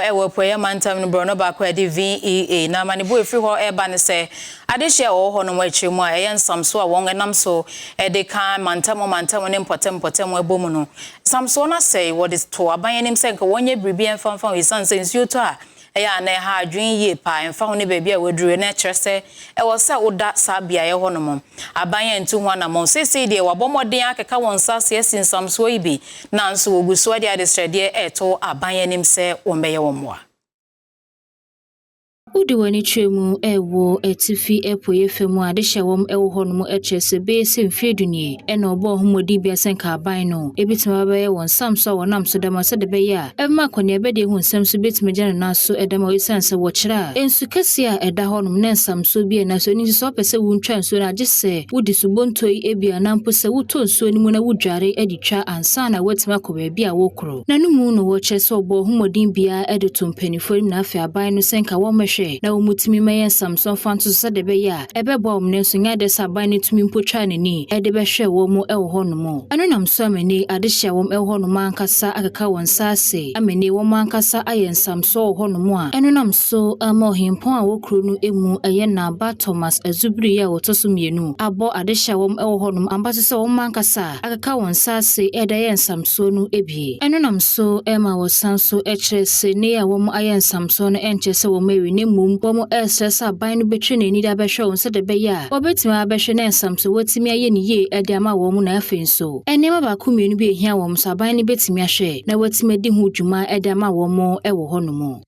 ewo poye mantam no bro no ba kwa di VEA na mani bo efri ho eba ne se adehye wo ho no mwachiri mu a yensamso a won enam so de kan mantam ne potem ebomu no samso na say what is to aban enim se nka wonye bribi enfamfam wisan se nsuo to a eya na ha adwen ye pa emfa ho ne baabi a wadure na kyerese ewo se oda sabia ye ho no mom aban entu ho na mom sese de wabomoden akeka won sase asinsamso ibi na nso woguso de adestrede eto aban enim se wombeye womoa Udi wani chemu ewo etifi epoye femu adehye wom ewo honom echese be se mfiedunie ena obo homodi bia senka aban no ebitima baye won samso wonam so dama se de be ya ema kwani ebede hu nsam so betima gya na so edama wisanse wo kyera ensu kase a eda honom na samso bia na so ni so pese wu ntwa nso na agese wudi subontoi ebia na mpo se wuto nso ni mu na wudware editwa ansa na wetima ko ba bia wo kro na numu no wo kyese obo homodi bia edeto mpanifo na Afia aban no senka wo mehwe na umutimi mayen Samson fanto so de be ya ebebo omnenso nya de saban ne tumi mpotwa nani ede be hwe wo mu ewo honom anu nam so amani adehye wo ewo honom ankasa akaka won sase amani wo ankasa ayen Samson wo honom a anu nam so amohimpon a wo kro no emu eye na ba Thomas azubri ya wotoso mienu abo adehye wo ewo honom ambato se wo ankasa akaka won sase ede yen Samson no ebi anu nam so ema wo sanso ekyerese ne ya wo ayen Samson no enkyese wo mawi ne mum Bomo esesa aban no betwe na ni da behwe won se de be ya obetima abehwe na ensamso watimi aye ni ye ede ama wo mu na afen so enema ba kumienu bi ehia wo so aban no betimi ahwe na watimi di hu dwuma ede ama wo mo ewo hono mo